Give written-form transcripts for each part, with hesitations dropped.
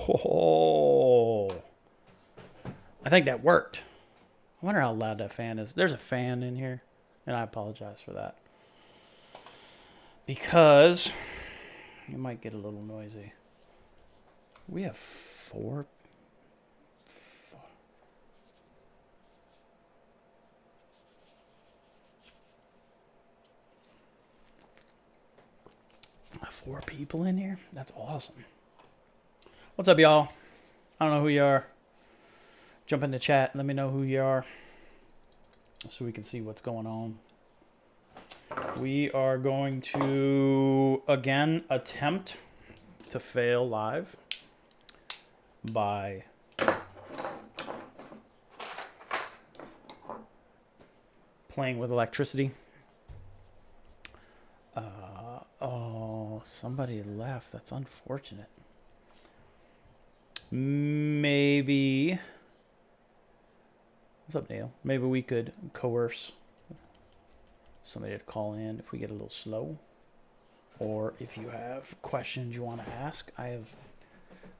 Oh, I think that worked. I wonder how loud that fan is. There's a fan in here, and I apologize for that. Because it might get a little noisy. We have four. Four people in here? That's awesome. What's up, y'all? I don't know who you are. Jump in the chat. Let me know who you are so we can see what's going on. We are going to, again, attempt to fail live by playing with electricity. Oh, somebody left. That's unfortunate. Maybe. What's up, Neil? Maybe we could coerce somebody to call in if we get a little slow. Or if you have questions you want to ask, I have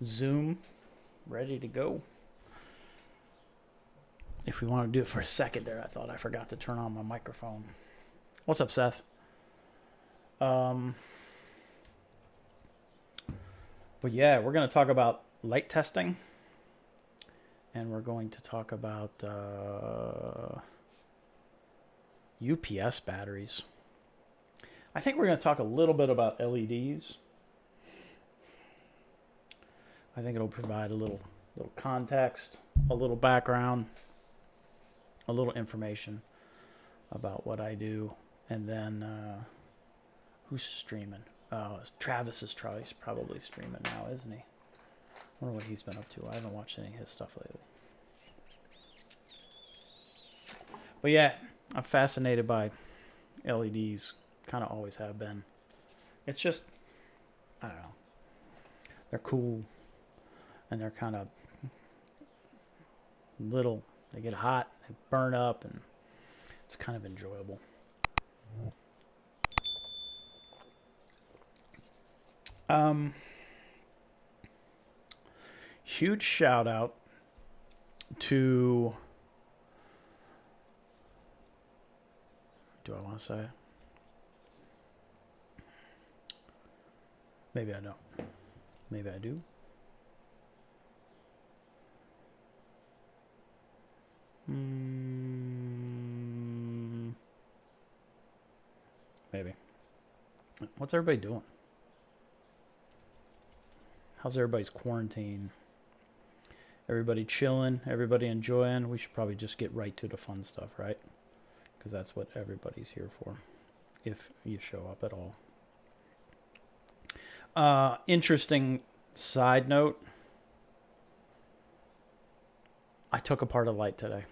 Zoom ready to go. If we want to do it for a second there, I thought I forgot to turn on my microphone. What's up, Seth? But yeah, we're going to talk about light testing. And we're going to talk about UPS batteries. I think we're going to talk a little bit about LEDs. I think it'll provide a little context, a little background, a little information about what I do. And then who's streaming? Oh, Travis is probably streaming now, isn't he? I wonder what he's been up to. I haven't watched any of his stuff lately. But yeah, I'm fascinated by LEDs. Kind of always have been. It's just, I don't know. They're cool. And they're kind of little. They get hot. They burn up. And it's kind of enjoyable. Huge shout out to, do I want to say it? Maybe I don't. Maybe I do. Maybe. What's everybody doing? How's everybody's quarantine? Everybody chilling? Everybody enjoying? We should probably just get right to the fun stuff, right? Because that's what everybody's here for, if you show up at all. Interesting side note. I took apart a light today.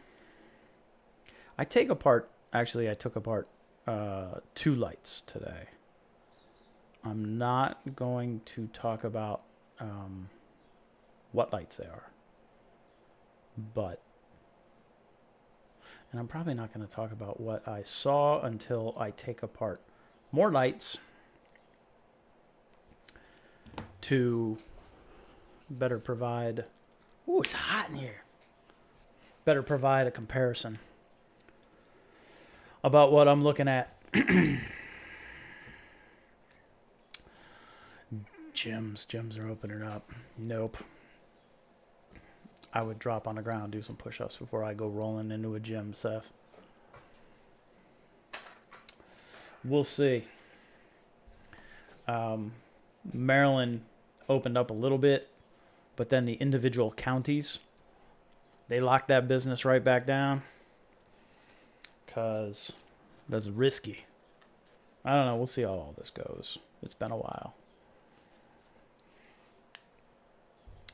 I took apart 2 lights today. I'm not going to talk about what lights they are. And I'm probably not going to talk about what I saw until I take apart more lights to better provide. Ooh, it's hot in here. Better provide a comparison about what I'm looking at. Gyms are opening up. Nope. I would drop on the ground, do some push-ups before I go rolling into a gym, Seth. We'll see. Maryland opened up a little bit, but then the individual counties, they locked that business right back down because that's risky. I don't know. We'll see how all this goes. It's been a while.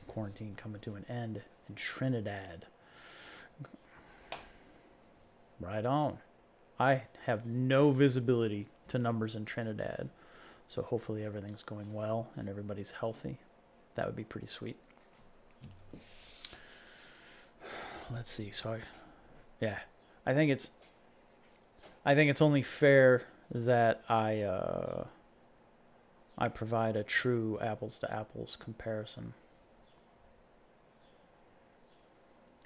Quarantine coming to an end in Trinidad. Right on. I have no visibility to numbers in Trinidad, so hopefully everything's going well and everybody's healthy. That would be pretty sweet. Let's see. Sorry. Yeah, I think it's only fair that I provide a true apples to apples comparison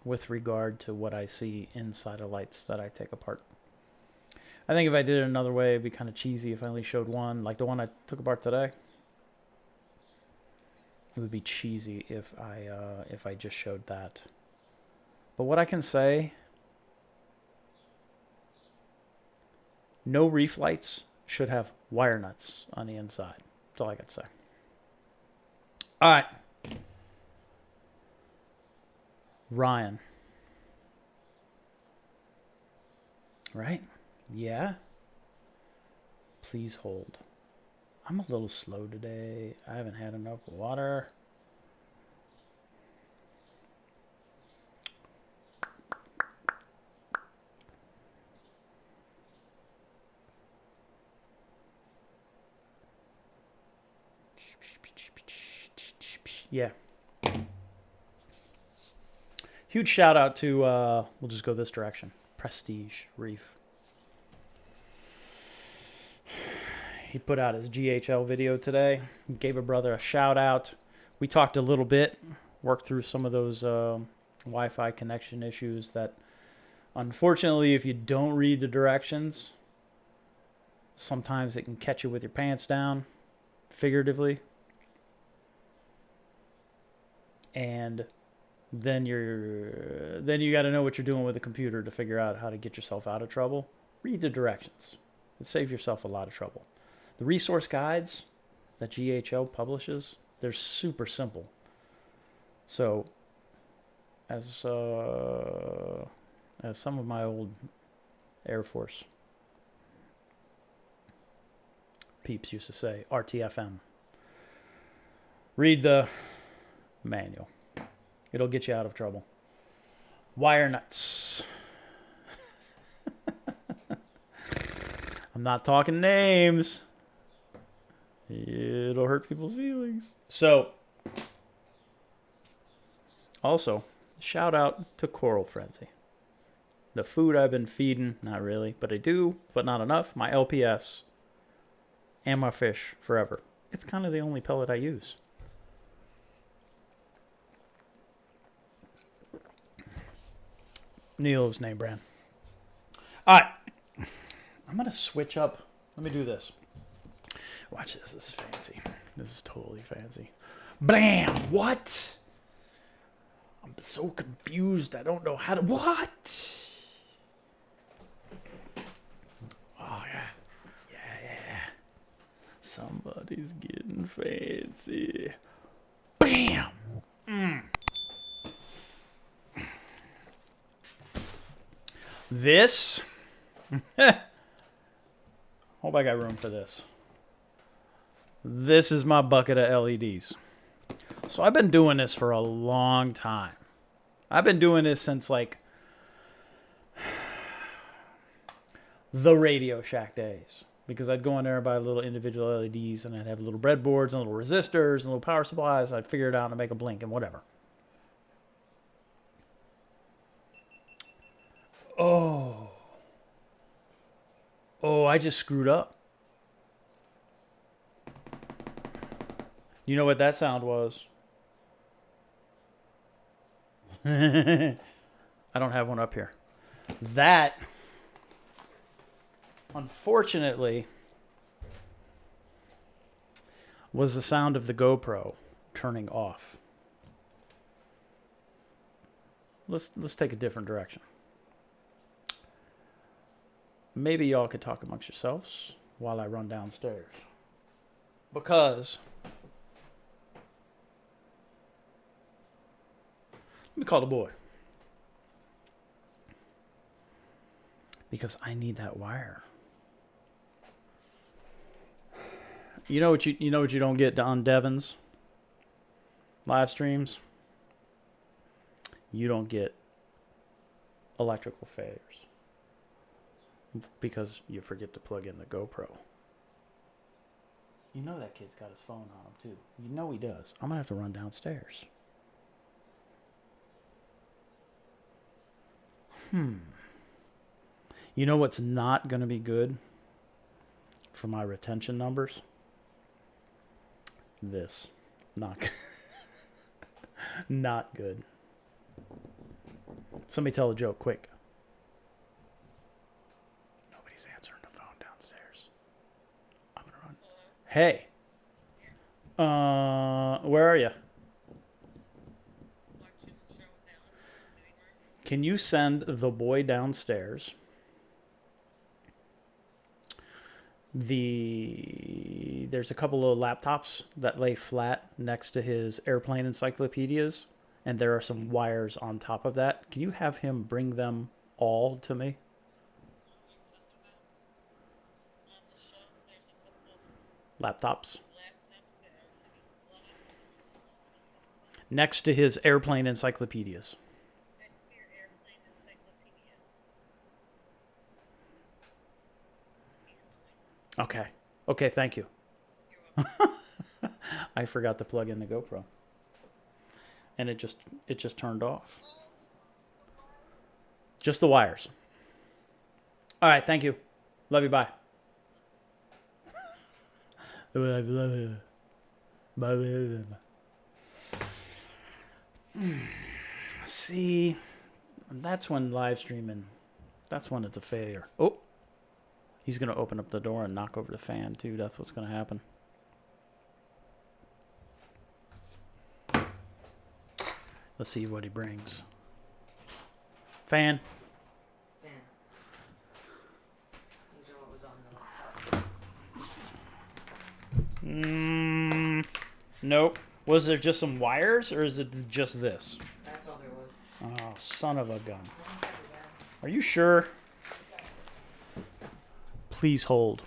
with regard to what I see inside of lights that I take apart. I think if I did it another way, it'd be kind of cheesy if I only showed one, like the one I took apart today. It would be cheesy if I just showed that. But what I can say, no reef lights should have wire nuts on the inside. That's all I got to say. All right. Ryan. Right? Yeah. Please hold. I'm a little slow today. I haven't had enough water. Yeah. Huge shout out to, we'll just go this direction, Prestige Reef. He put out his GHL video today. He gave a brother a shout out. We talked a little bit, worked through some of those Wi-Fi connection issues that, unfortunately, if you don't read the directions, sometimes it can catch you with your pants down, figuratively. And then you got to know what you're doing with the computer to figure out how to get yourself out of trouble. Read the directions. It saves yourself a lot of trouble. The resource guides that GHL publishes, they're super simple. So, as some of my old Air Force peeps used to say, RTFM. Read the manual. It'll get you out of trouble. Wire nuts. I'm not talking names. It'll hurt people's feelings. So, also, shout out to Coral Frenzy. The food I've been feeding, not really, but I do, but not enough. My LPS and my fish forever. It's kind of the only pellet I use. Neil's name brand. All right. I'm going to switch up. Let me do this. Watch this. This is fancy. This is totally fancy. Blam! What? I'm so confused. I don't know how to... What? Oh, yeah. Yeah. Somebody's getting fancy. Bam! This... Hope I got room for this. This is my bucket of LEDs. So I've been doing this for a long time. I've been doing this since like the Radio Shack days. Because I'd go in there and buy little individual LEDs and I'd have little breadboards and little resistors and little power supplies. And I'd figure it out and make a blink and whatever. Oh, I just screwed up. You know what that sound was? I don't have one up here. That, unfortunately, was the sound of the GoPro turning off. Let's take a different direction. Maybe y'all could talk amongst yourselves while I run downstairs. Because... Let me call the boy. Because I need that wire. You know what you don't get on Devon's live streams? You don't get electrical failures. Because you forget to plug in the GoPro. You know that kid's got his phone on him too. You know he does. I'm going to have to run downstairs. You know what's not going to be good for my retention numbers? This. Not good. Somebody tell a joke, quick. Nobody's answering the phone downstairs. I'm gonna run. Hey. Where are you? Can you send the boy downstairs there's a couple of laptops that lay flat next to his airplane encyclopedias, and there are some wires on top of that. Can you have him bring them all to me? Laptops. Next to his airplane encyclopedias. Okay. Okay, thank you. I forgot to plug in the GoPro. And it just turned off. Just the wires. All right, thank you. Love you, bye. See, that's when live streaming, that's when it's a failure. Oh, he's going to open up the door and knock over the fan, too. That's what's going to happen. Let's see what he brings. Fan. These are what was on the laptop. Nope. Was there just some wires, or is it just this? That's all there was. Oh, son of a gun. Are you sure? Please hold.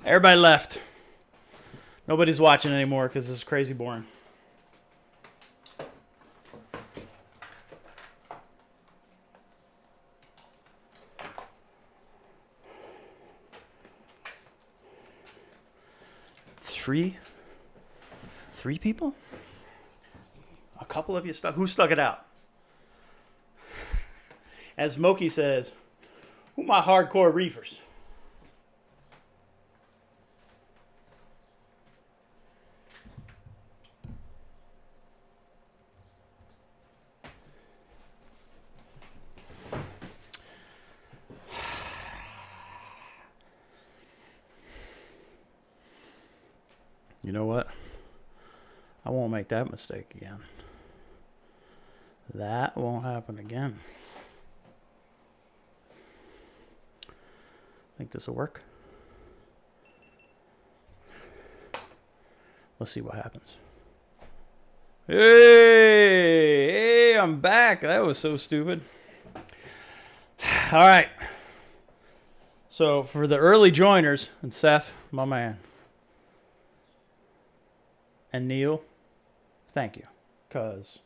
Everybody left. Nobody's watching anymore because it's crazy boring. Three people? A couple of you stuck. Who stuck it out? As Moki says, who my hardcore reefers? You know what? I won't make that mistake again. That won't happen again. Think this will work? Let's see what happens. Hey, I'm back. That was so stupid. All right. So for the early joiners, and Seth, my man, and Neil, thank you, because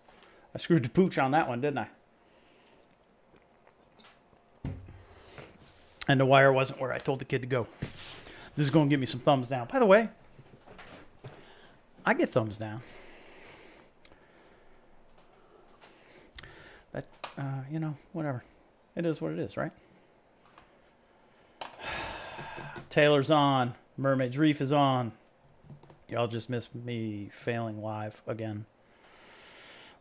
I screwed the pooch on that one, didn't I? And the wire wasn't where I told the kid to go. This is going to give me some thumbs down. By the way, I get thumbs down. But, you know, whatever. It is what it is, right? Taylor's on. Mermaid's Reef is on. Y'all just missed me failing live again.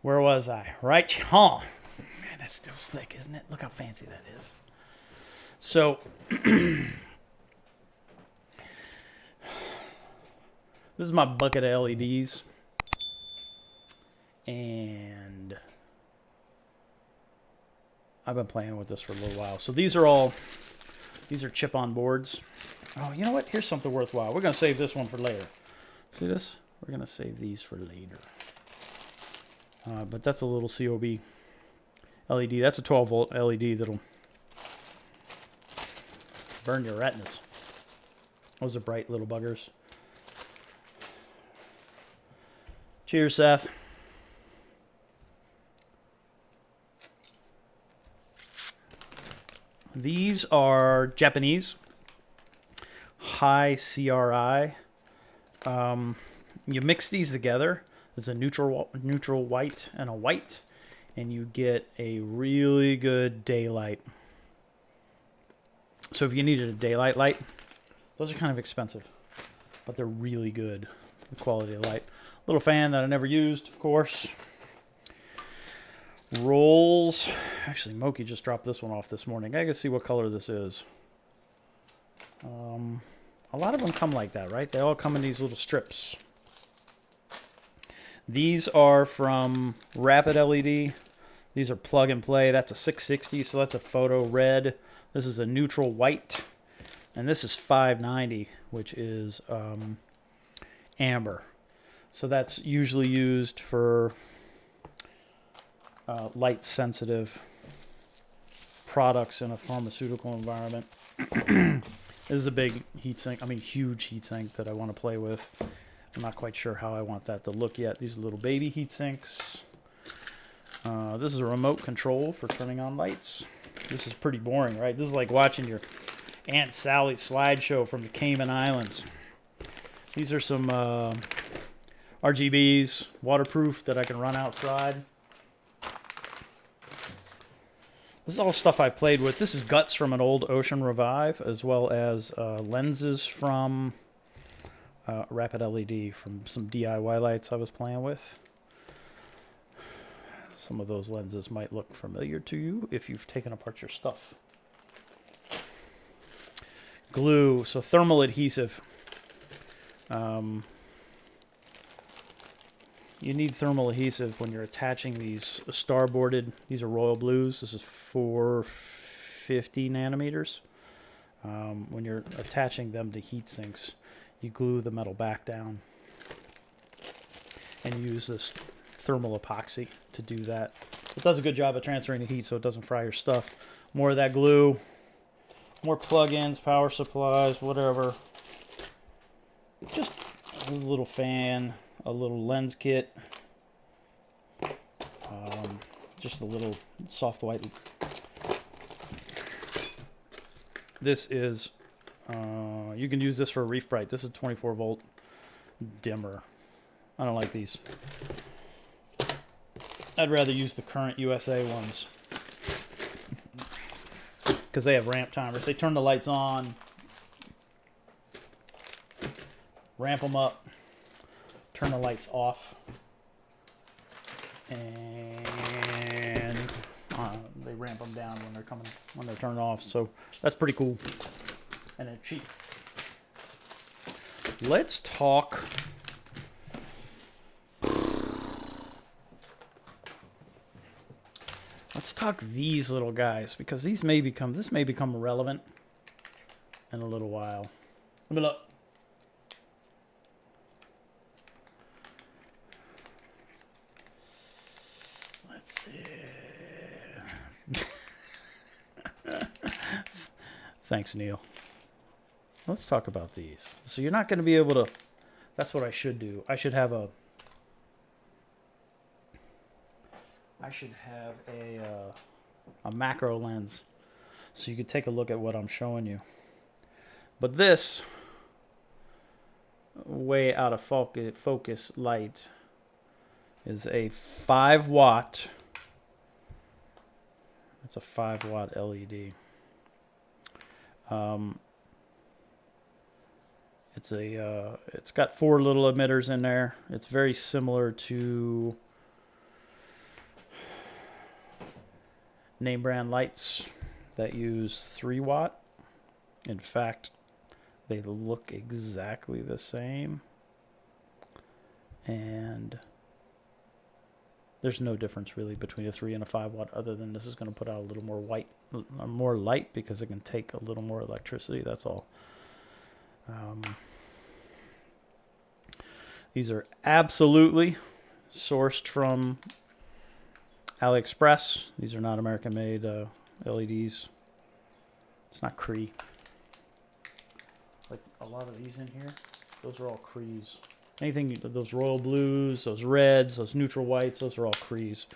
Where was I? Right, huh? Man, that's still slick, isn't it? Look how fancy that is. So, This is my bucket of LEDs. And I've been playing with this for a little while. So these are chip-on boards. Oh, you know what? Here's something worthwhile. We're going to save this one for later. See this? We're going to save these for later. But that's a little COB LED. That's a 12-volt LED that'll burn your retinas. Those are bright little buggers. Cheers, Seth. These are Japanese. High CRI. You mix these together. There's a neutral white and a white, and you get a really good daylight. So if you needed a daylight light, those are kind of expensive, but they're really good. The quality of light. Little fan that I never used, of course. Rolls. Actually, Moki just dropped this one off this morning. I gotta see what color this is. A lot of them come like that, right? They all come in these little strips. These are from Rapid LED. These are plug and play. That's a 660, so that's a photo red. This is a neutral white. And this is 590, which is amber. So that's usually used for light sensitive products in a pharmaceutical environment. This is a big heatsink, huge heatsink that I want to play with. I'm not quite sure how I want that to look yet. These are little baby heatsinks. This is a remote control for turning on lights. This is pretty boring, right? This is like watching your Aunt Sally's slideshow from the Cayman Islands. These are some RGBs, waterproof, that I can run outside. This is all stuff I played with. This is guts from an old Ocean Revive, as well as lenses from Rapid LED, from some DIY lights I was playing with. Some of those lenses might look familiar to you if you've taken apart your stuff. Glue, so thermal adhesive. You need thermal adhesive when you're attaching these starboarded. These are Royal Blues. This is 450 nanometers. When you're attaching them to heat sinks, you glue the metal back down and use this thermal epoxy to do that. It does a good job of transferring the heat so it doesn't fry your stuff. More of that glue, more plug-ins, power supplies, whatever. Just a little fan, a little lens kit, just a little soft white. This is, you can use this for a Reef Bright. This is 24 volt dimmer. I don't like these. I'd rather use the current USA ones because they have ramp timers. They turn the lights on, ramp them up, turn the lights off, and they ramp them down when they're turned off. So that's pretty cool, and they're cheap. Let's talk. Let's talk these little guys, because this may become relevant in a little while. Let me look. Let's see. Thanks, Neil. Let's talk about these. So you're not going to be able to. That's what I should do. I should have a macro lens, so you could take a look at what I'm showing you. But this way out of focus light is a 5 watt. It's a 5 watt LED. It's got 4 little emitters in there. It's very similar to name brand lights that use 3 watt. In fact, they look exactly the same. And there's no difference really between a 3 and a 5 watt, other than this is going to put out a little more light because it can take a little more electricity. That's all. These are absolutely sourced from AliExpress. These are not American made LEDs. It's not Cree. Like a lot of these in here, those are all Crees. Anything, those royal blues, those reds, those neutral whites, those are all Crees.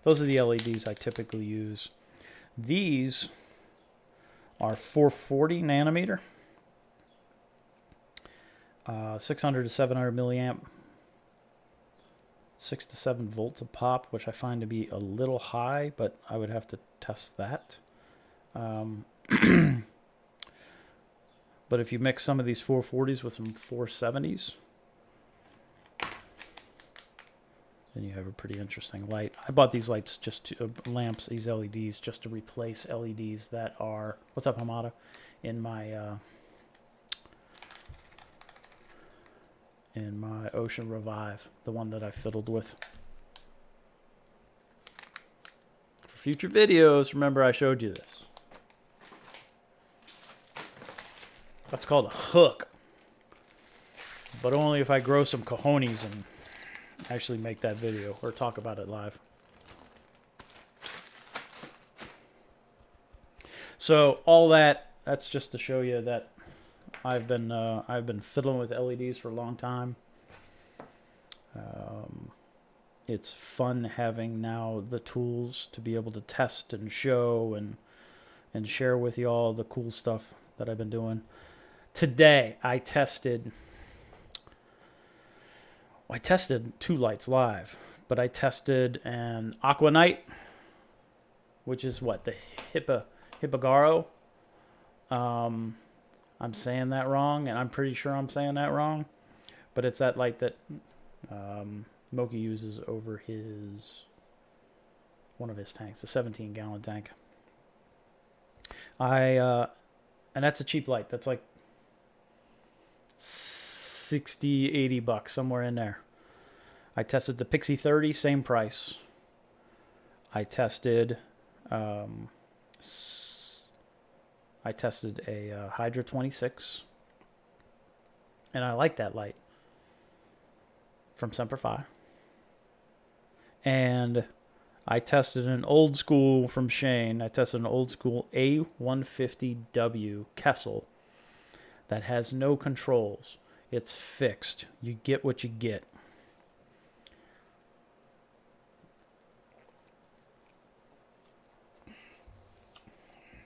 Those are the LEDs I typically use. These are 440 nanometer, 600 to 700 milliamp, 6 to 7 volts a pop, which I find to be a little high, but I would have to test that. But if you mix some of these 440s with some 470s, then you have a pretty interesting light. I bought these lights just to lamps, these LEDs, just to replace LEDs that are, what's up, Hamada, in my Ocean Revive, the one that I fiddled with. For future videos, remember I showed you this. That's called a hook, but only if I grow some cojones and actually make that video or talk about it live. So all that's just to show you that I've been fiddling with LEDs for a long time. It's fun having now the tools to be able to test and show and share with you all the cool stuff that I've been doing. Today I tested 2 lights live, but I tested an Aqua Night, which is what, the Hipagaro. I'm saying that wrong, and I'm pretty sure I'm saying that wrong, but it's that light that Moki uses over one of his tanks, a 17-gallon tank. And that's a cheap light. That's like 60, 80 bucks, somewhere in there. I tested the Pixie 30, same price. I tested a Hydra 26, and I like that light from Semper Fi. And I tested an old school from Shane. I tested an old school A150W Kessel that has no controls. It's fixed. You get what you get.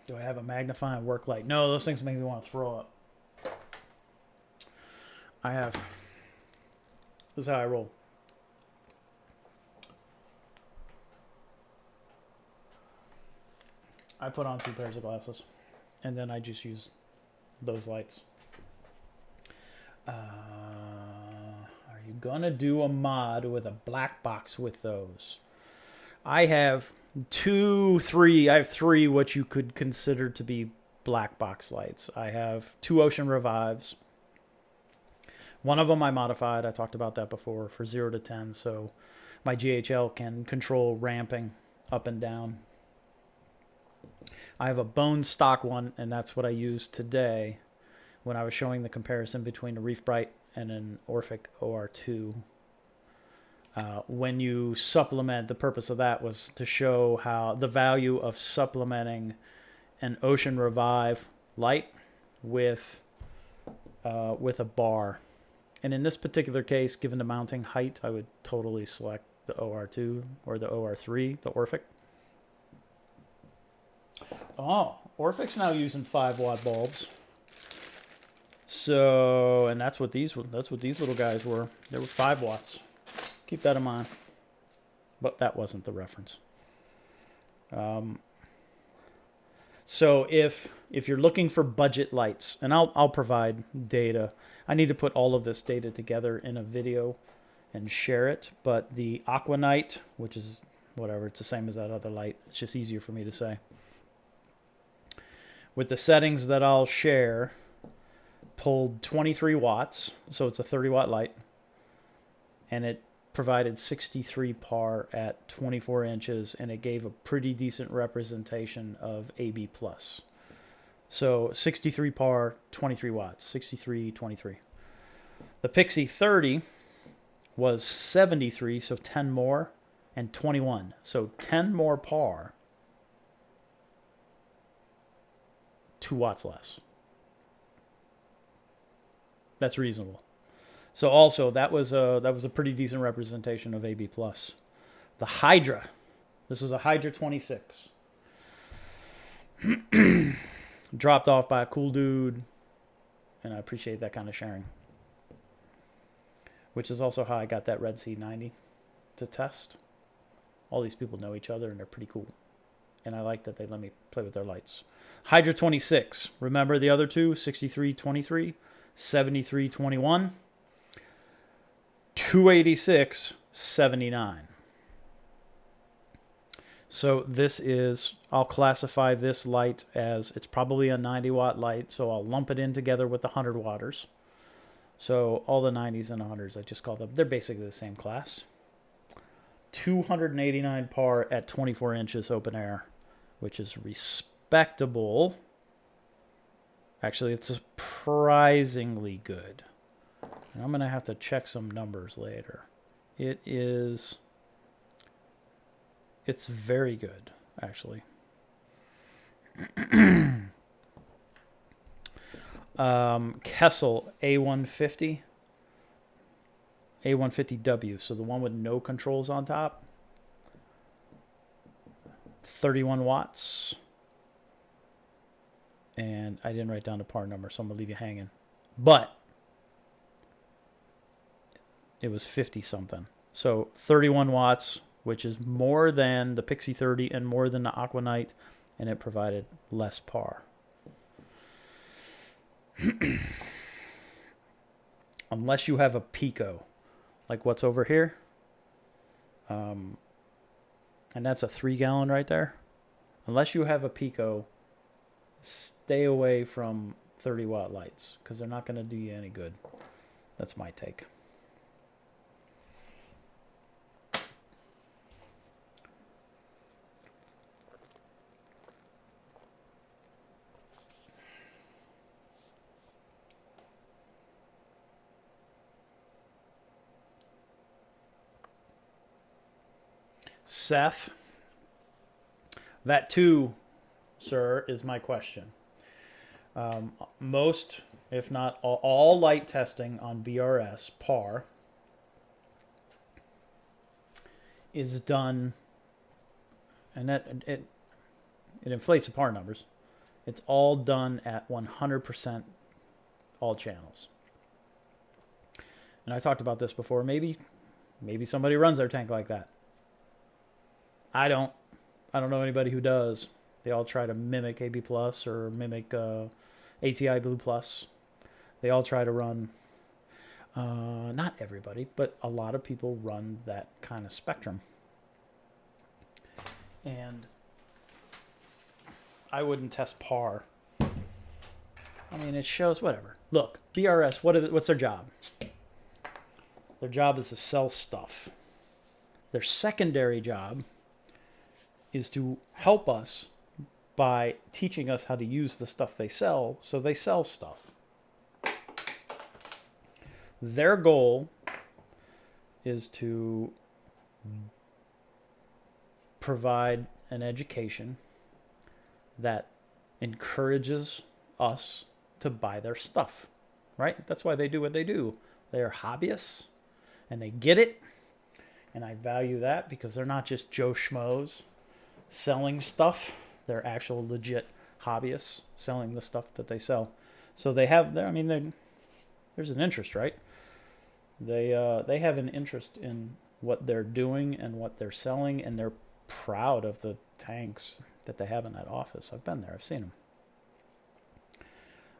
Do I have a magnifying work light? No, those things make me want to throw up. This is how I roll. I put on 2 pairs of glasses, and then I just use those lights. Are you gonna do a mod with a black box with those? I have 3 what you could consider to be black box lights. I have 2 Ocean Revives. One of them I modified. I talked about that before, for 0 to 10, so my GHL can control ramping up and down. I have a bone stock one, and that's what I used today when I was showing the comparison between a Reef Bright and an Orphic OR2. When you supplement, the purpose of that was to show how the value of supplementing an Ocean Revive light with a bar. And in this particular case, given the mounting height, I would totally select the OR2 or the OR3, the Orphic. Oh, Orphic's now using 5-watt bulbs. So, and that's what these little guys were. They were 5 watts. Keep that in mind. But that wasn't the reference. So if you're looking for budget lights, and I'll provide data. I need to put all of this data together in a video and share it. But the Aqua Night, which is whatever, it's the same as that other light. It's just easier for me to say. With the settings that I'll share, pulled 23 watts, so it's a 30-watt light. and it provided 63 par at 24 inches, and it gave a pretty decent representation of AB+. So 63 par, 23 watts, 63, 23. The Pixie 30 was 73, so 10 more, and 21. So 10 more par, 2 watts less. That's reasonable. So also that was a pretty decent representation of AB+. The Hydra, this was a Hydra 26. Dropped off by a cool dude, and I appreciate that kind of sharing. Which is also how I got that Red Sea 90 to test. All these people know each other, and they're pretty cool. And I like that they let me play with their lights. Hydra 26. Remember the other two? 63, 23, 73, 21. 286, 79. So this is, I'll classify this light as, it's probably a 90 watt light, so I'll lump it in together with the 100 watters. So all the 90s and 100s, I just call them, they're basically the same class. 289 par at 24 inches open air, which is respectable. Actually, it's surprisingly good. And I'm going to have to check some numbers later. It's very good, actually. Kessel A150. A150W, so the one with no controls on top. 31 watts. And I didn't write down the par number, so I'm going to leave you hanging. But it was 50 something. So 31 watts, which is more than the Pixie 30 and more than the Aquanite, and it provided less par. Unless you have a Pico, like what's over here. And that's a 3-gallon right there. Unless you have a Pico, stay away from 30 watt lights because they're not going to do you any good. That's my take. Seth, that too, sir, is my question. Most, if not all light testing on BRS par is done, and that it inflates the par numbers. It's all done at 100% all channels. And I talked about this before. Maybe somebody runs their tank like that. I don't know anybody who does. They all try to mimic AB Plus or mimic ATI Blue Plus. They all try to run, not everybody, but a lot of people run that kind of spectrum. And I wouldn't test par. I mean, it shows whatever. Look, BRS, what's their job? Their job is to sell stuff. Their secondary job is to help us by teaching us how to use the stuff they sell, so they sell stuff. Their goal is to provide an education that encourages us to buy their stuff, right? That's why they do what they do. They are hobbyists, and they get it, and I value that because they're not just Joe Schmoes selling stuff. They're actual legit hobbyists selling the stuff that they sell. So they have, there's an interest, right? They have an interest in what they're doing and what they're selling, and they're proud of the tanks that they have in that office. I've been there. I've seen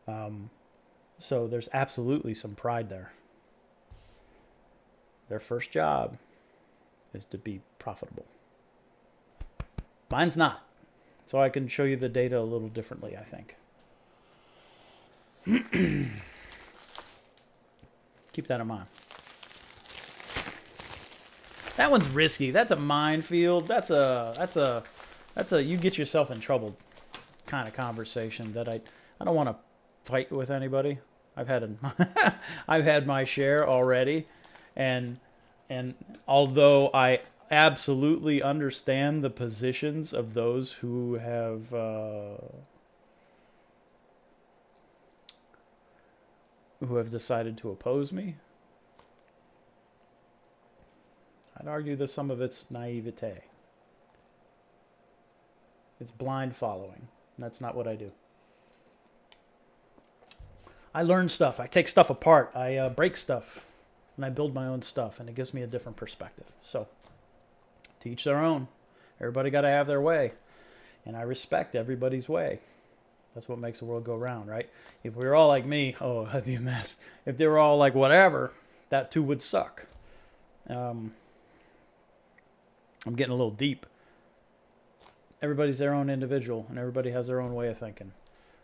them. So there's absolutely some pride there. Their first job is to be profitable. Mine's not. So I can show you the data a little differently, I think. Keep that in mind. That one's risky. That's a minefield. That's a you get yourself in trouble kind of conversation that I don't want to fight with anybody. I've had I've had my share already, and although I absolutely understand the positions of those who have decided to oppose me, I'd argue that some of it's naivete. It's blind following. That's not what I do. I learn stuff. I take stuff apart. I break stuff. And I build my own stuff. And it gives me a different perspective. So, to each their own. Everybody got to have their way. And I respect everybody's way. That's what makes the world go round, right? If we were all like me, oh, that'd be a mess. If they were all like whatever, that too would suck. I'm getting a little deep. Everybody's their own individual, and everybody has their own way of thinking.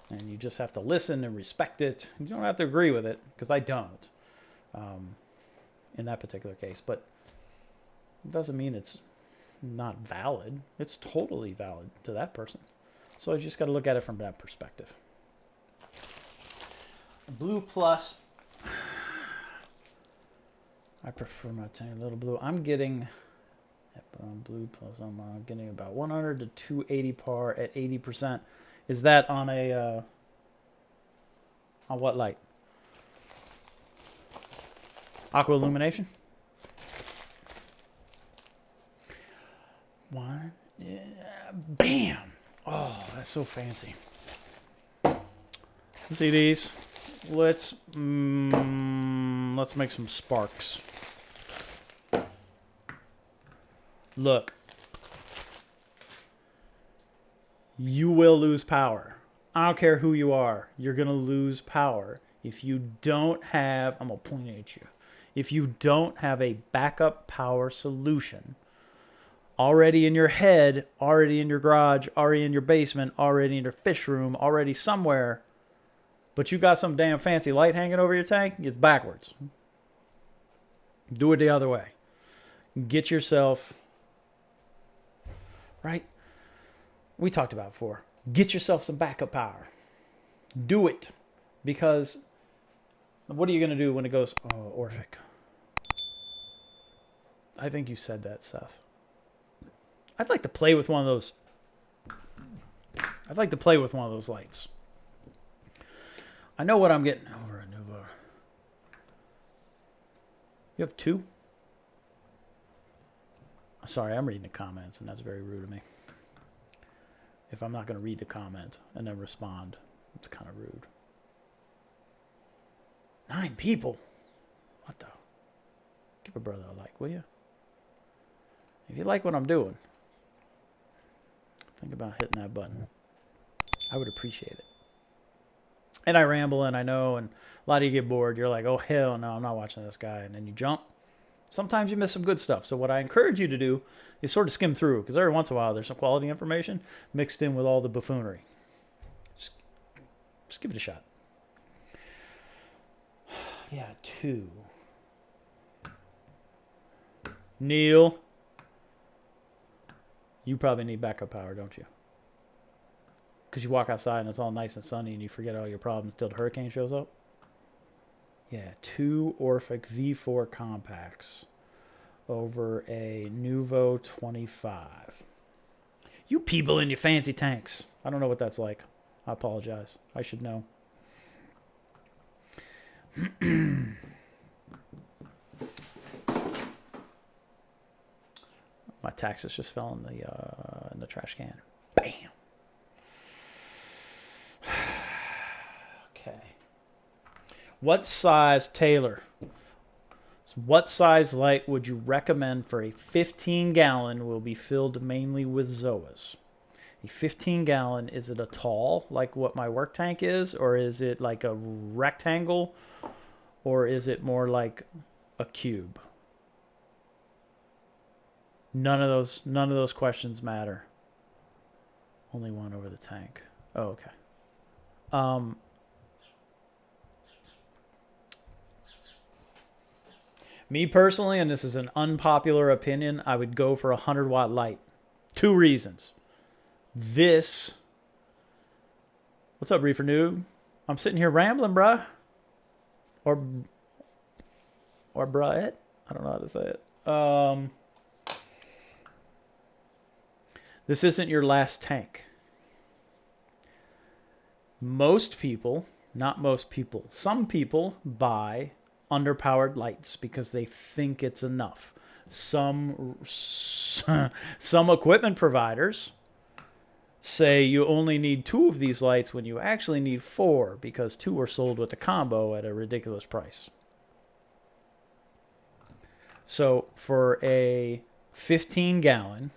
And you just have to listen and respect it. You don't have to agree with it, because I don't, in that particular case. But it doesn't mean it's not valid. It's totally valid to that person. So you just got to look at it from that perspective. Blue plus. I prefer my tiny little blue. I'm getting... blue plus, I'm getting about 100 to 280 par at 80%. Is that on a on what light? Aqua illumination. One, yeah, bam! Oh, that's so fancy. See these? Let's make some sparks. Look, you will lose power. I don't care who you are. You're going to lose power if you don't have, I'm going to point at you. If you don't have a backup power solution already in your head, already in your garage, already in your basement, already in your fish room, already somewhere, but you got some damn fancy light hanging over your tank, it's backwards. Do it the other way. Get yourself... Right? We talked about it before. Get yourself some backup power. Do it. Because what are you going to do when it goes, oh, Orphic? I think you said that, Seth. I'd like to play with one of those. I'd like to play with one of those lights. I know what I'm getting over a Nuvo. You have two? Sorry, I'm reading the comments, and that's very rude of me. If I'm not going to read the comment and then respond, it's kind of rude. 9 people? What the? Give a brother a like, will you? If you like what I'm doing, think about hitting that button. I would appreciate it. And I ramble, and I know, and a lot of you get bored. You're like, oh, hell no, I'm not watching this guy. And then you jump. Sometimes you miss some good stuff. So what I encourage you to do is sort of skim through, because every once in a while there's some quality information mixed in with all the buffoonery. Just give it a shot. Yeah, 2. Neil, you probably need backup power, don't you? Because you walk outside and it's all nice and sunny and you forget all your problems until the hurricane shows up. Yeah, 2 Orphic V4 compacts over a Nuvo 25. You people in your fancy tanks. I don't know what that's like. I apologize. I should know. My taxes just fell in the trash can. Bam. Okay. What size, Taylor? What size light would you recommend for a 15-gallon will be filled mainly with Zoas? A 15-gallon, is it a tall, like what my work tank is? Or is it like a rectangle? Or is it more like a cube? None of those questions matter. Only one over the tank. Oh, okay. Me personally, and this is an unpopular opinion, I would go for a 100-watt light. 2 reasons. This... What's up, Reefer Noob? I'm sitting here rambling, bruh. Or bruh it? I don't know how to say it. This isn't your last tank. Most people, not most people, some people buy underpowered lights because they think it's enough. Some equipment providers say you only need 2 of these lights when you actually need 4 because 2 are sold with a combo at a ridiculous price. So for a 15-gallon,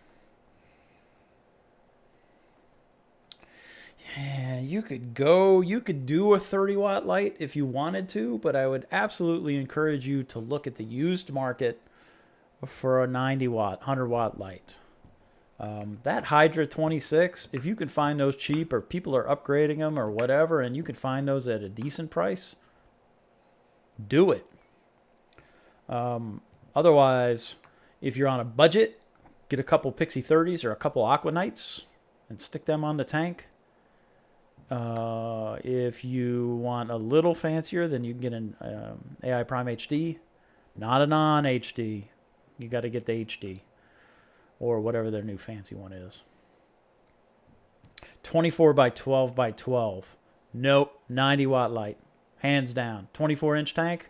yeah, you could do a 30-watt light if you wanted to, but I would absolutely encourage you to look at the used market for a 90-watt, 100-watt light. That Hydra 26, if you can find those cheap or people are upgrading them or whatever, and you can find those at a decent price, do it. Otherwise, if you're on a budget, get a couple Pixie 30s or a couple Aqua Nights and stick them on the tank. If you want a little fancier, then you can get an AI Prime HD, not a non-HD. You got to get the HD or whatever their new fancy one is. 24 by 12 by 12. Nope, 90-watt light, hands down. 24-inch tank,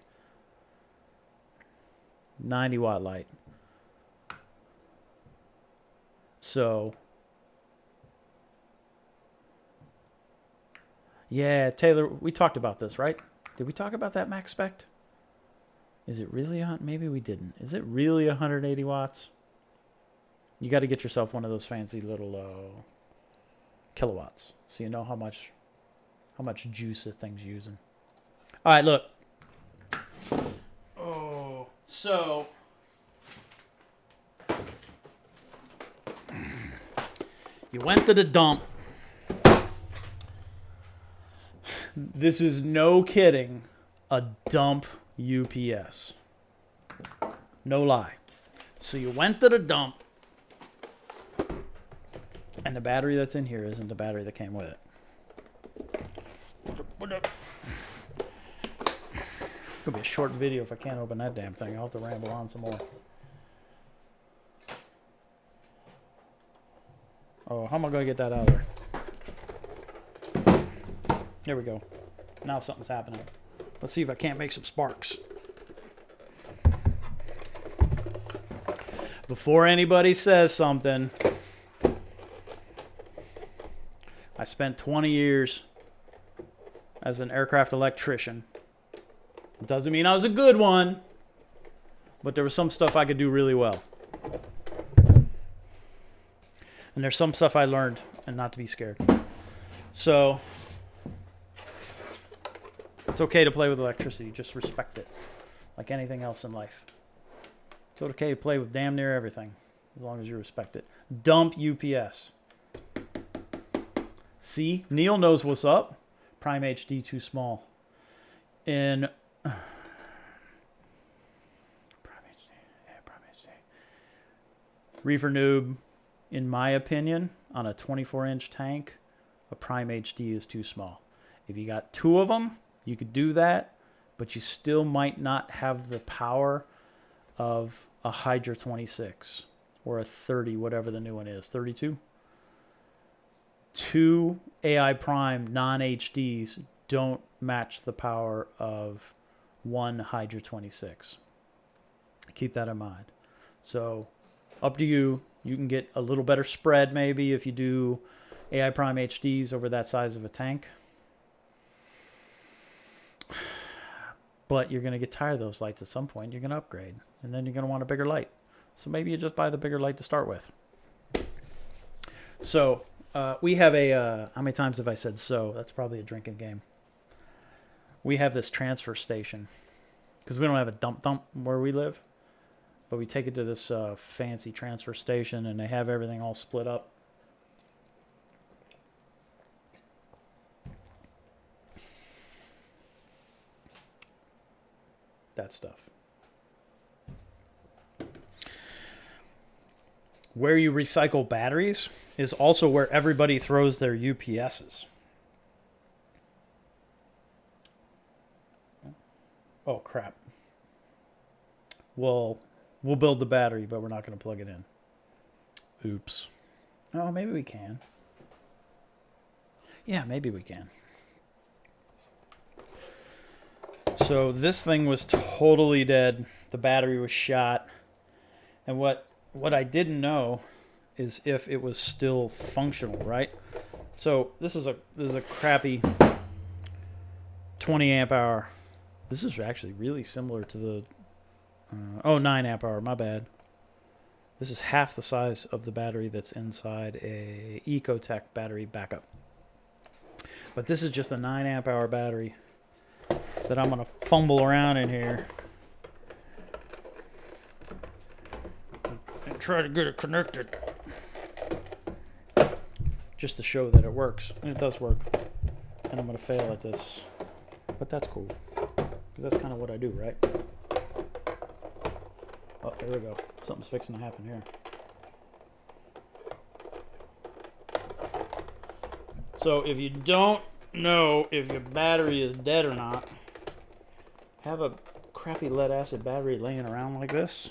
90-watt light. So, yeah, Taylor, we talked about this, right? Did we talk about that max spec? Is it really on? Maybe we didn't. Is it really 180 watts? You got to get yourself one of those fancy little kilowatts, so you know how much juice the thing's using. All right, look. Oh, so you went to the dump. This is no kidding, a dump UPS. No lie. So you went to the dump, and the battery that's in here isn't the battery that came with it. It's gonna be a short video if I can't open that damn thing. I'll have to ramble on some more. Oh, how am I gonna get that out of there? There we go. Now something's happening. Let's see if I can't make some sparks. Before anybody says something, I spent 20 years as an aircraft electrician. It doesn't mean I was a good one, but there was some stuff I could do really well. And there's some stuff I learned, and not to be scared. So it's okay to play with electricity. Just respect it, like anything else in life. It's okay to play with damn near everything, as long as you respect it. Dump UPS. See, Neil knows what's up. Prime HD too small. In Prime HD, yeah, Prime HD. Reefer Noob, in my opinion, on a 24-inch tank, a Prime HD is too small. If you got 2 of them, you could do that, but you still might not have the power of a Hydra 26 or a 30, whatever the new one is, 32. 2 AI Prime non-HDs don't match the power of 1 Hydra 26. Keep that in mind. So, up to you. You can get a little better spread maybe if you do AI Prime HDs over that size of a tank. But you're going to get tired of those lights at some point. You're going to upgrade. And then you're going to want a bigger light. So maybe you just buy the bigger light to start with. So we have a... how many times have I said so? That's probably a drinking game. We have this transfer station. Because we don't have a dump where we live. But we take it to this fancy transfer station. And they have everything all split up. That stuff. where you recycle batteries is also where everybody throws their UPSs. Oh, crap. We'll build the battery, but we're not going to plug it in. Oops. Oh, maybe we can. Yeah, maybe we can. So this thing was totally dead. The battery was shot. And what I didn't know is if it was still functional, right? So this is a crappy 20 amp hour. This is actually really similar to the 9 amp hour, my bad. This is half the size of the battery that's inside a Ecotech battery backup. But this is just a 9 amp hour battery that I'm going to fumble around in here and try to get it connected just to show that it works. And it does work. And I'm going to fail at this. But that's cool. Because that's kind of what I do, right? Oh, there we go. Something's fixing to happen here. So if you don't know if your battery is dead or not, have a crappy lead acid battery laying around like this.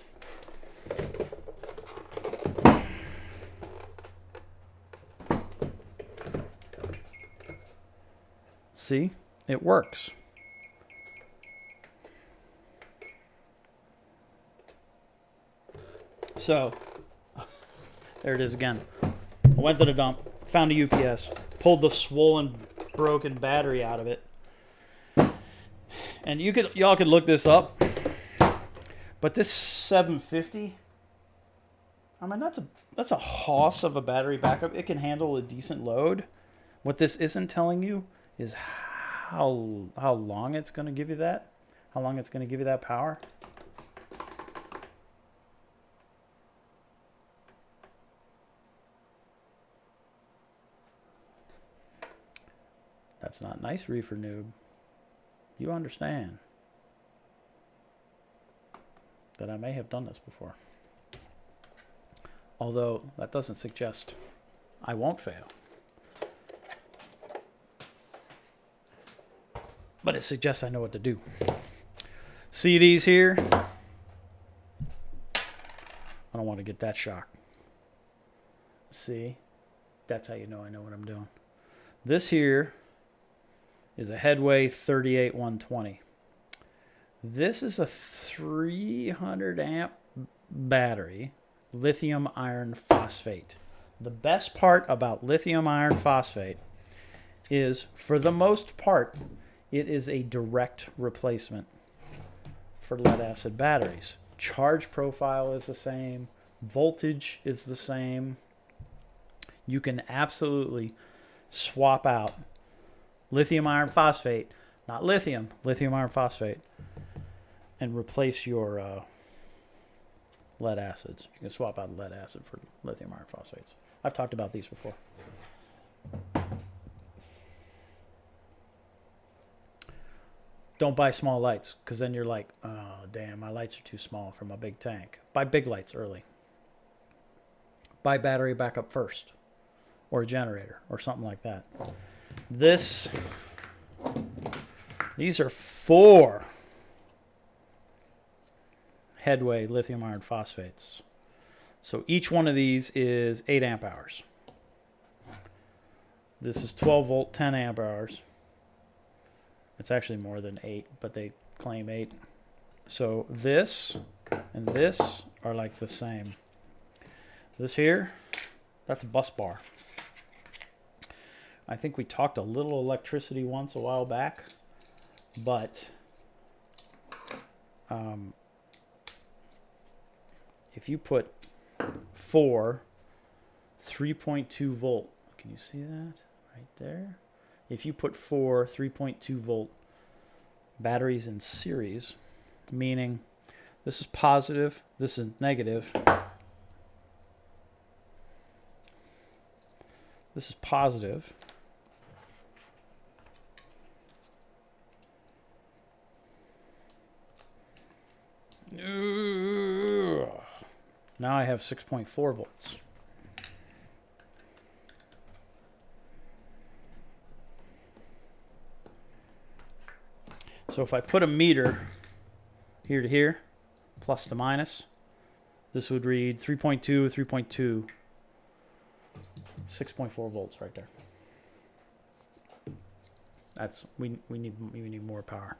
See? It works. So, there it is again. I went to the dump, found a UPS, pulled the swollen, broken battery out of it. And y'all could look this up. But this 750, I mean, that's a hoss of a battery backup. It can handle a decent load. What this isn't telling you is how long it's going to give you that. How long it's going to give you that power. That's not nice, reefer noob. You understand that I may have done this before. Although that doesn't suggest I won't fail. But it suggests I know what to do. See these here? I don't want to get that shock. See? That's how you know I know what I'm doing. This here is a Headway 38120. This is a 300 amp battery, lithium iron phosphate. The best part about lithium iron phosphate is, for the most part, it is a direct replacement for lead acid batteries. Charge profile is the same, voltage is the same. You can absolutely swap out lithium iron phosphate, not lithium iron phosphate, and replace your lead acids. You can swap out lead acid for lithium iron phosphates. I've talked about these before. Don't buy small lights, because then you're like, oh, damn, my lights are too small for my big tank. Buy big lights early. Buy battery backup first, or a generator, or something like that. These are 4 Headway lithium iron phosphates. So each one of these is 8 amp hours. This is 12 volt, 10 amp hours. It's actually more than 8, but they claim 8. So this and this are like the same. This here, that's a bus bar. I think we talked a little electricity once a while back, but if you put 4 3.2 volt, can you see that right there? If you put 4 3.2 volt batteries in series, meaning this is positive, this is negative, this is positive, Now I have 6.4 volts. So if I put a meter here to here, plus to minus, this would read 3.2, 3.2, 6.4 volts right there. That's we need more power.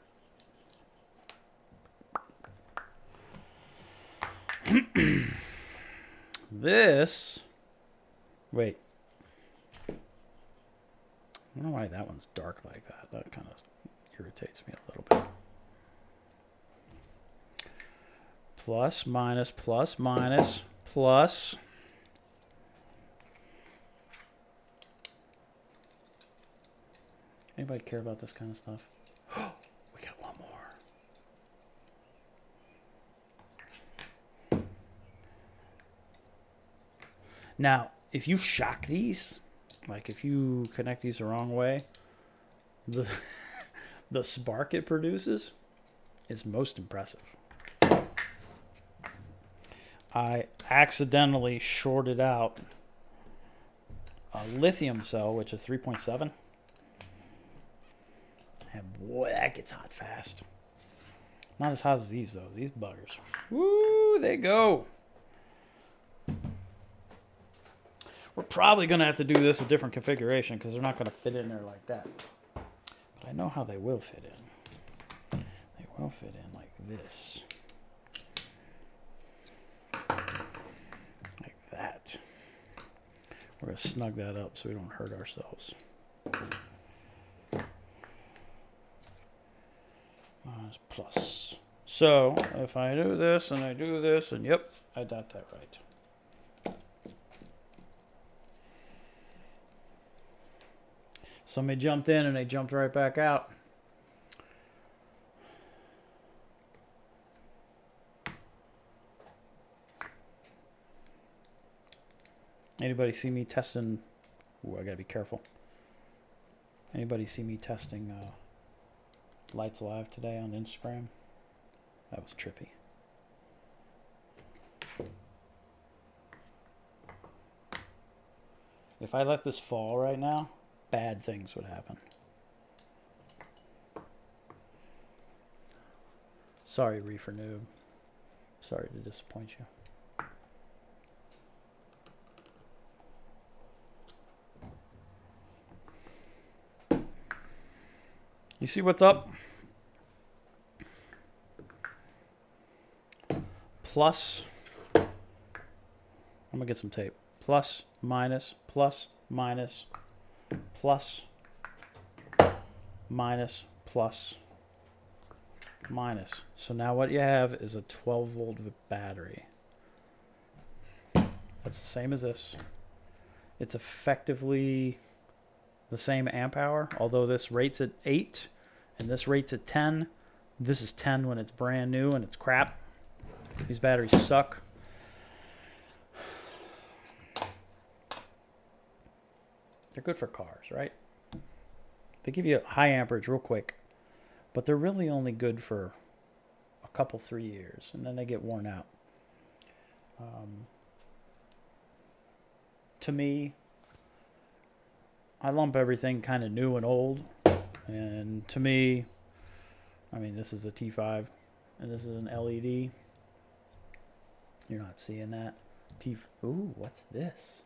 This, wait, I don't know why that one's dark like that. That kind of irritates me a little bit. Plus, minus, plus, minus, plus. Anybody care about this kind of stuff? We got one more. Now, if you shock these, like if you connect these the wrong way, the the spark it produces is most impressive. I accidentally shorted out a lithium cell, which is 3.7. And boy, that gets hot fast. Not as hot as these, though. These buggers. Woo, they go. We're probably going to have to do this a different configuration because they're not going to fit in there like that. But I know how they will fit in. They will fit in like this. Like that. We're going to snug that up so we don't hurt ourselves. Minus plus. So if I do this and I do this, and yep, I got that right. Somebody jumped in and they jumped right back out. Anybody see me testing? Ooh, I gotta be careful. Anybody see me testing Lights Live today on Instagram? That was trippy. If I let this fall right now, bad things would happen. Sorry, Reefer Noob. Sorry to disappoint you. You see what's up? Plus, I'm gonna get some tape. Plus, minus, plus, minus, plus, minus, plus, minus. So now what you have is a 12 volt battery. That's the same as this. It's effectively the same amp hour, although this rates at 8 and this rates at 10. This is 10 when it's brand new and it's crap. These batteries suck. They're good for cars, right? They give you high amperage real quick, but they're really only good for a couple, 3 years, and then they get worn out. To me, I lump everything kind of new and old. And to me, I mean, this is a T5 and this is an LED. You're not seeing that. Ooh, what's this?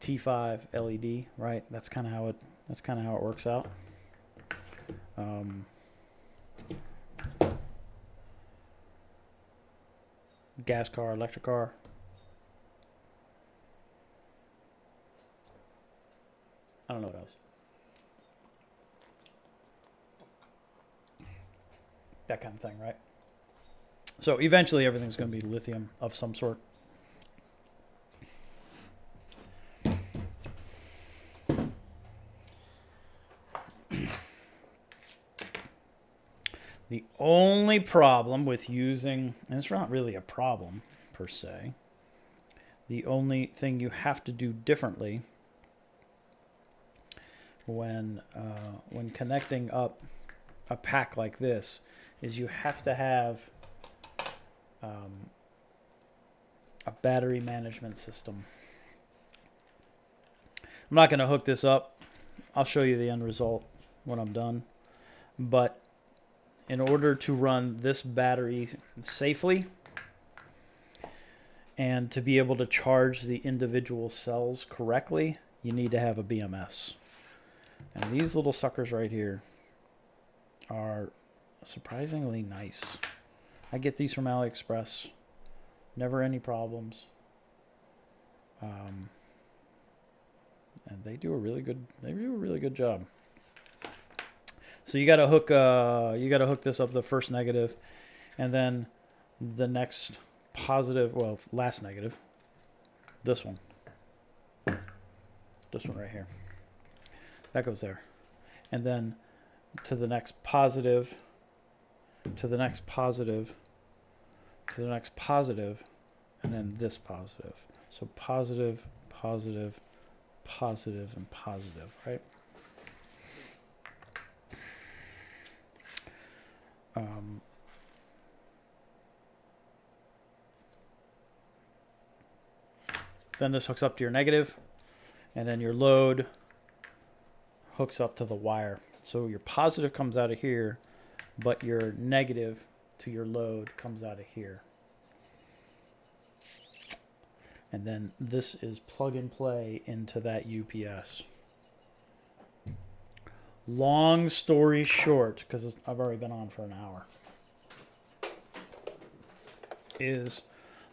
T5 LED, right? That's kind of how it works out. Gas car, electric car. I don't know what else. That kind of thing, right? So eventually everything's going to be lithium of some sort. The only problem with using, and it's not really a problem per se, the only thing you have to do differently when connecting up a pack like this is you have to have a battery management system. I'm not going to hook this up. I'll show you the end result when I'm done. But in order to run this battery safely and to be able to charge the individual cells correctly, you need to have a BMS. And these little suckers right here are surprisingly nice. I get these from AliExpress. Never any problems. And they do a really good job. So you got to hook this up, the first negative, and then the next positive, well, last negative, this one right here, that goes there, and then to the next positive, to the next positive, to the next positive, and then this positive. So positive, positive, positive, and positive, right? Then this hooks up to your negative, and then your load hooks up to the wire. So your positive comes out of here, but your negative to your load comes out of here. And then this is plug and play into that UPS. Long story short, because I've already been on for an hour, is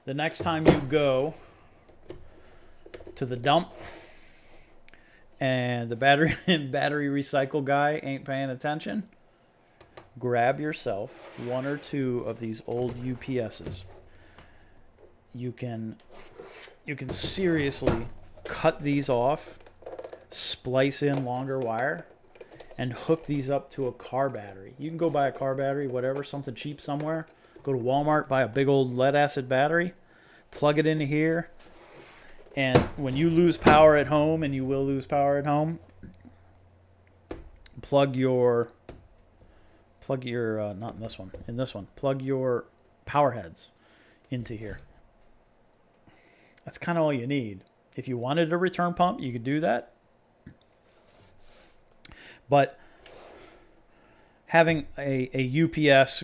the next time you go to the dump and the battery recycle guy ain't paying attention, grab yourself one or two of these old UPSs. You can seriously cut these off, splice in longer wire, and hook these up to a car battery. You can go buy a car battery, whatever, something cheap somewhere. Go to Walmart, buy a big old lead acid battery, plug it into here, and when you lose power at home, and you will lose power at home, plug your not in this one, in this one, plug your power heads into here. That's kind of all you need. If you wanted a return pump, you could do that. But having a UPS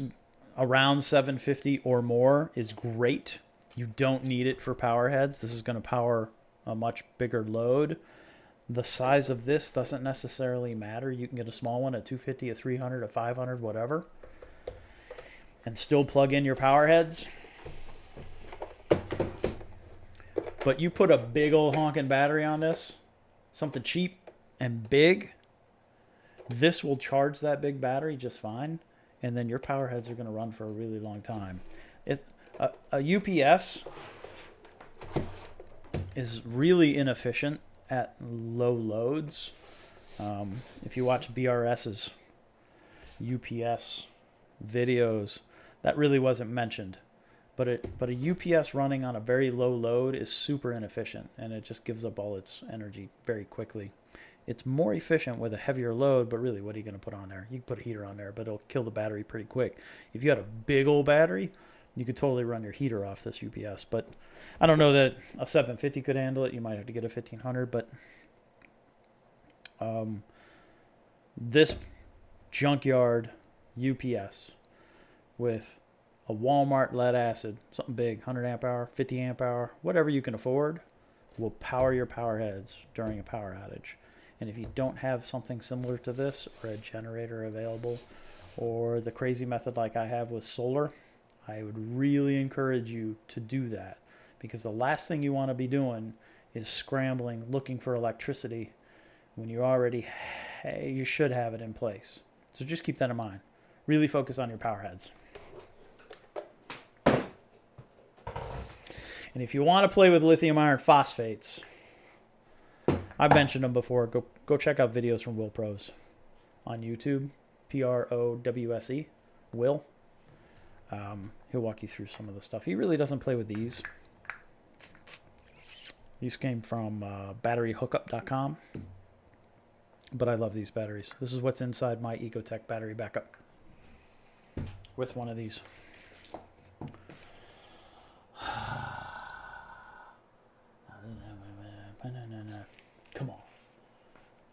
around 750 or more is great. You don't need it for power heads. This is going to power a much bigger load. The size of this doesn't necessarily matter. You can get a small one at 250, a 300, a 500, whatever, and still plug in your power heads. But you put a big old honking battery on this, something cheap and big, this will charge that big battery just fine, and then your power heads are going to run for a really long time. A UPS is really inefficient at low loads. If you watch BRS's UPS videos, that really wasn't mentioned. But a UPS running on a very low load is super inefficient, and it just gives up all its energy very quickly. It's more efficient with a heavier load, but really, what are you going to put on there? You can put a heater on there, but it'll kill the battery pretty quick. If you had a big old battery, you could totally run your heater off this UPS. But I don't know that a 750 could handle it. You might have to get a 1500, but this junkyard UPS with a Walmart lead acid, something big, 100 amp hour, 50 amp hour, whatever you can afford, will power your power heads during a power outage. And if you don't have something similar to this, or a generator available, or the crazy method like I have with solar, I would really encourage you to do that, because the last thing you want to be doing is scrambling, looking for electricity when you should have it in place. So just keep that in mind. Really focus on your power heads. And if you want to play with lithium iron phosphates, I've mentioned them before. Go check out videos from Will Pros on YouTube. PROWSE, Will. He'll walk you through some of the stuff. He really doesn't play with these. These came from batteryhookup.com. But I love these batteries. This is what's inside my Ecotech battery backup with one of these. No. Come on.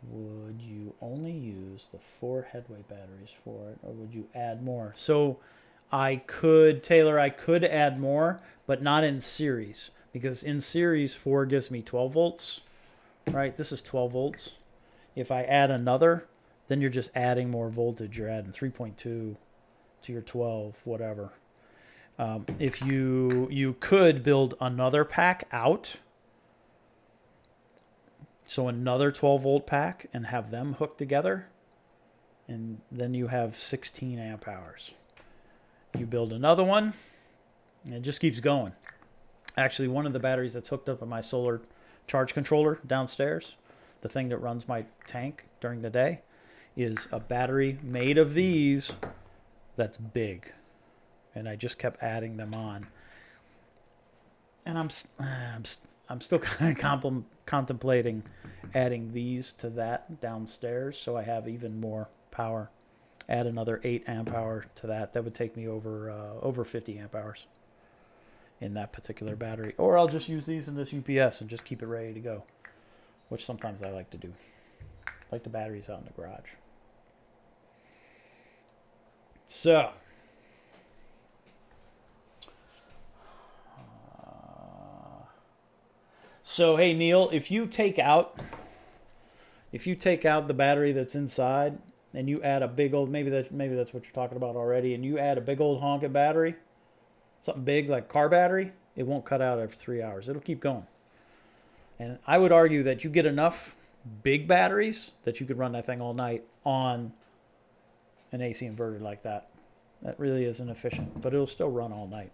Would you only use the 4 headway batteries for it, or would you add more? So I could, Taylor, I could add more, but not in series. Because in series, 4 gives me 12 volts, right? This is 12 volts. If I add another, then you're just adding more voltage. You're adding 3.2 to your 12, whatever. If you could build another pack out, so another 12 volt pack, and have them hooked together, and then you have 16 amp hours. You build another one, and it just keeps going. Actually, one of the batteries that's hooked up in my solar charge controller downstairs, the thing that runs my tank during the day, is a battery made of these that's big. And I just kept adding them on. And I'm still kind of contemplating adding these to that downstairs, so I have even more power. Add another 8 amp hour to that. That would take me over 50 amp hours in that particular battery. Or I'll just use these in this UPS and just keep it ready to go, which sometimes I like to do. Like the batteries out in the garage. So hey Neil, if you take out the battery that's inside and you add a big old, maybe that's what you're talking about already, and you add a big old honking battery, something big like car battery, it won't cut out after 3 hours. It'll keep going. And I would argue that you get enough big batteries that you could run that thing all night on an AC inverter like that. That really isn't efficient, but it'll still run all night.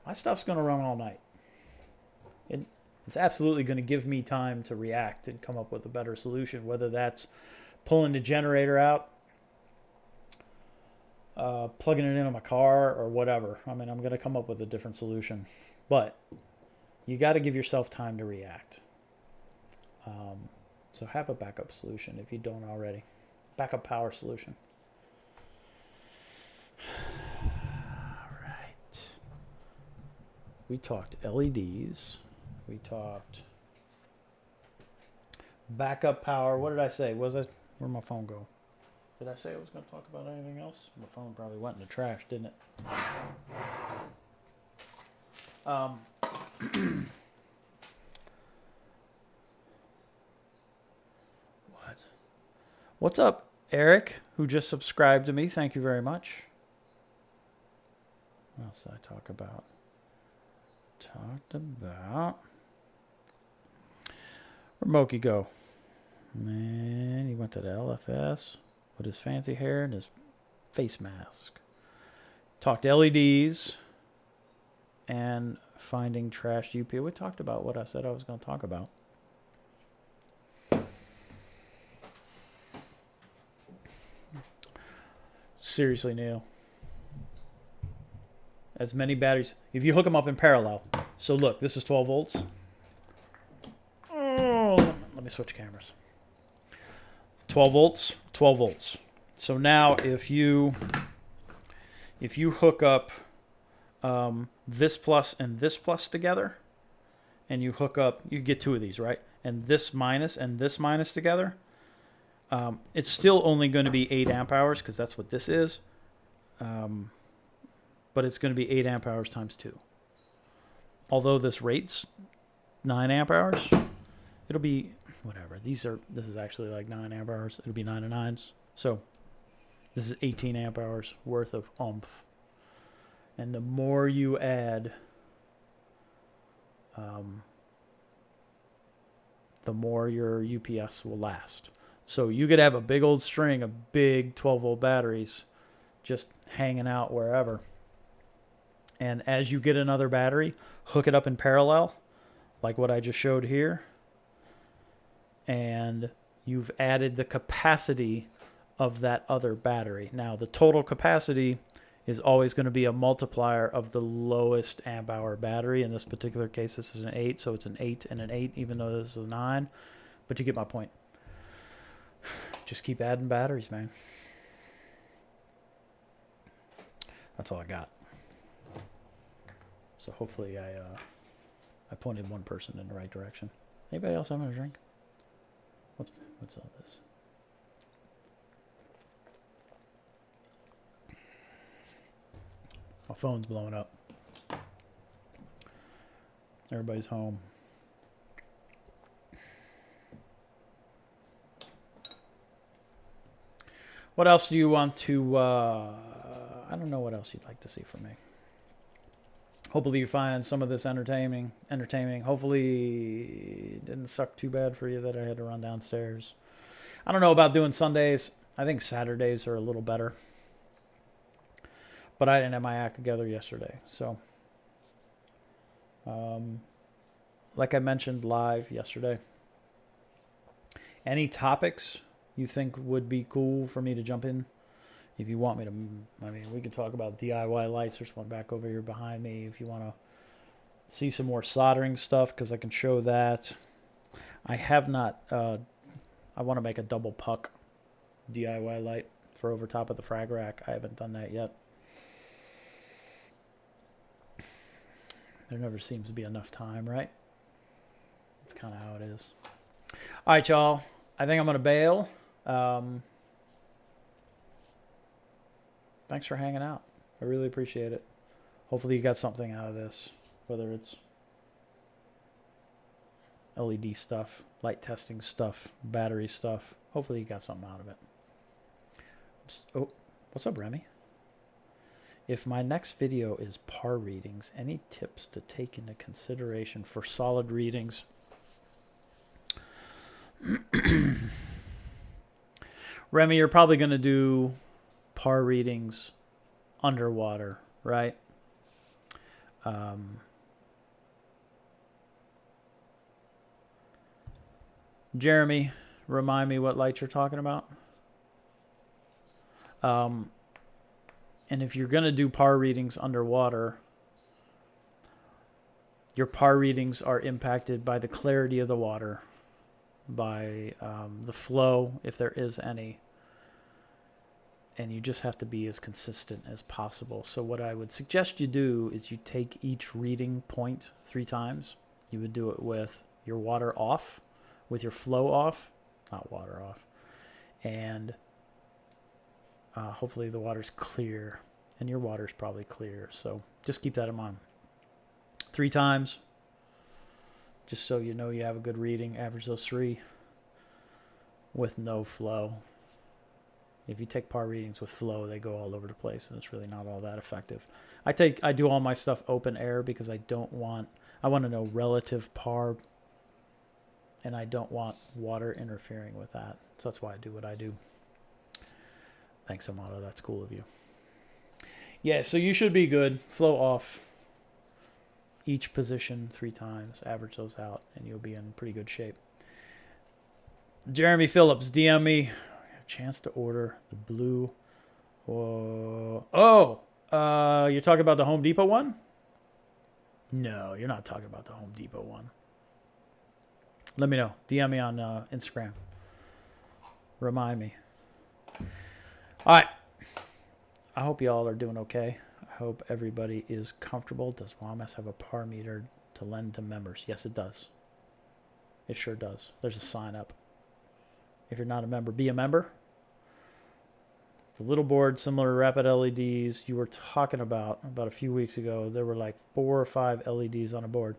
My stuff's going to run all night. It's absolutely going to give me time to react and come up with a better solution, whether that's pulling the generator out, plugging it into my car, or whatever. I mean, I'm going to come up with a different solution. But you got to give yourself time to react. So have a backup solution if you don't already. Backup power solution. All right. We talked LEDs. We talked backup power. What did I say? Where'd my phone go? Did I say I was going to talk about anything else? My phone probably went in the trash, didn't it? What's up, Eric, who just subscribed to me? Thank you very much. What else did I talk about? Where'd Moki go? Man, he went to the LFS with his fancy hair and his face mask. Talked LEDs and finding trashed UP. We talked about what I said I was going to talk about. Seriously, Neil. As many batteries. If you hook them up in parallel. So look, this is 12 volts. Oh, let me switch cameras. 12 volts, 12 volts. So now if you hook up this plus and this plus together, and you hook up, you get 2 of these, right? And this minus together, it's still only going to be 8 amp hours because that's what this is. But it's going to be 8 amp hours times 2. Although this rate's 9 amp hours, it'll be whatever. This is actually like 9 amp hours. It'll be 9 and 9s. So this is 18 amp hours worth of oomph. And the more you add, the more your UPS will last. So you could have a big old string of big 12 volt batteries just hanging out wherever. And as you get another battery, hook it up in parallel, like what I just showed here. And you've added the capacity of that other battery. Now, the total capacity is always going to be a multiplier of the lowest amp hour battery. In this particular case, this is an 8, so it's an 8 and an 8, even though this is a 9. But you get my point. Just keep adding batteries, man. That's all I got. So hopefully I pointed one person in the right direction. Anybody else having a drink? What's all this? My phone's blowing up. Everybody's home. What else do you want to, I don't know what else you'd like to see from me. Hopefully you find some of this entertaining. Hopefully it didn't suck too bad for you that I had to run downstairs. I don't know about doing Sundays. I think Saturdays are a little better. But I didn't have my act together yesterday. So, like I mentioned live yesterday, any topics you think would be cool for me to jump in? If you want me to, I mean, we can talk about DIY lights. There's one back over here behind me. If you want to see some more soldering stuff, because I can show that. I have not, I want to make a double puck DIY light for over top of the frag rack. I haven't done that yet. There never seems to be enough time, right? That's kind of how it is. All right, y'all. I think I'm going to bail. Thanks for hanging out. I really appreciate it. Hopefully you got something out of this, whether it's LED stuff, light testing stuff, battery stuff. Hopefully you got something out of it. Oh, what's up, Remy? If my next video is par readings, any tips to take into consideration for solid readings? Remy, you're probably going to do par readings underwater, right? Jeremy, remind me what light you're talking about. And if you're going to do par readings underwater, your par readings are impacted by the clarity of the water, by the flow, if there is any. And you just have to be as consistent as possible. So what I would suggest you do is you take each reading point 3 times. You would do it with your water off, with your flow off, not water off. And hopefully the water's clear, and your water's probably clear. So just keep that in mind. 3 times, just so you know you have a good reading. Average those 3 with no flow. If you take par readings with flow, they go all over the place, and it's really not all that effective. I do all my stuff open air because I want to know relative par, and I don't want water interfering with that. So that's why I do what I do. Thanks, Amato. That's cool of you. Yeah, so you should be good. Flow off each position 3 times. Average those out, and you'll be in pretty good shape. Jeremy Phillips, DM me. Chance to order the blue. You're talking about the Home Depot one? No, you're not talking about the Home Depot one. Let me know. DM me on Instagram. Remind me. All right. I hope y'all are doing okay. I hope everybody is comfortable. Does WAMS have a par meter to lend to members? Yes, it does. It sure does. There's a sign up. If you're not a member, be a member. The little board, similar to Rapid LEDs, you were talking about a few weeks ago. There were like 4 or 5 LEDs on a board.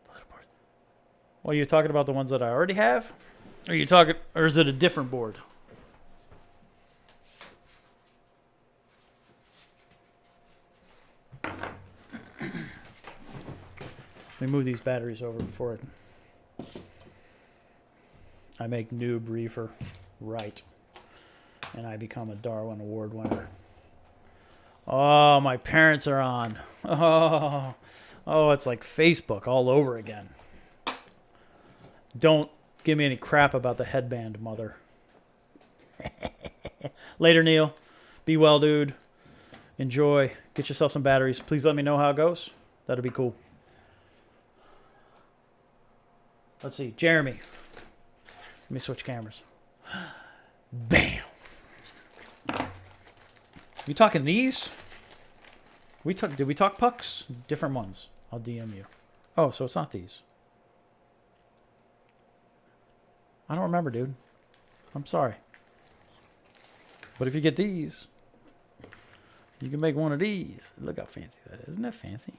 The little board. Well, you're talking about the ones that I already have? Or is it a different board? Let me move these batteries over before I make noob reefer right. And I become a Darwin Award winner. Oh, my parents are on. Oh, it's like Facebook all over again. Don't give me any crap about the headband, mother. Later, Neil. Be well, dude. Enjoy. Get yourself some batteries. Please let me know how it goes. That'd be cool. Let's see. Jeremy. Let me switch cameras. Bam. You talking these? Did we talk pucks? Different ones. I'll DM you. Oh, so it's not these. I don't remember, dude. I'm sorry. But if you get these, you can make one of these. Look how fancy that is. Isn't that fancy?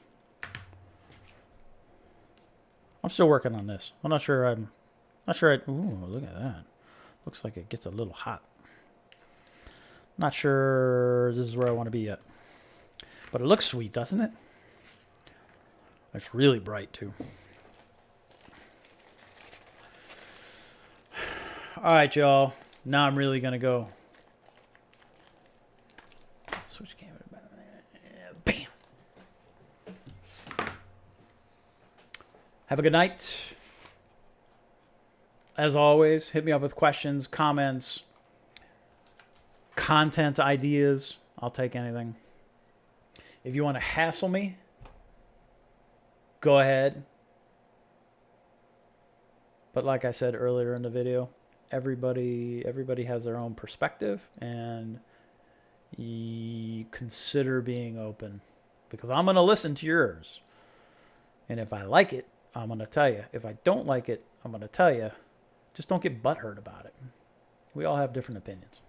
I'm still working on this. I'm not sure ooh, look at that. Looks like it gets a little hot. Not sure this is where I want to be yet. But it looks sweet, doesn't it? It's really bright, too. All right, y'all. Now I'm really going to go. Switch camera. Bam. Have a good night. As always, hit me up with questions, comments, content ideas. I'll take anything. If you want to hassle me, go ahead. But like I said earlier in the video, everybody has their own perspective, and you consider being open, because I'm going to listen to yours. And if I like it, I'm going to tell you. If I don't like it, I'm going to tell you. Just don't get butthurt about it. We all have different opinions,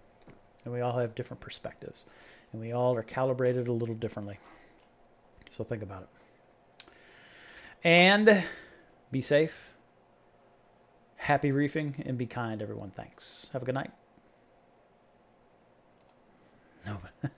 and we all have different perspectives, and we all are calibrated a little differently. So think about it. And be safe. Happy reefing, and be kind, everyone. Thanks. Have a good night. No, but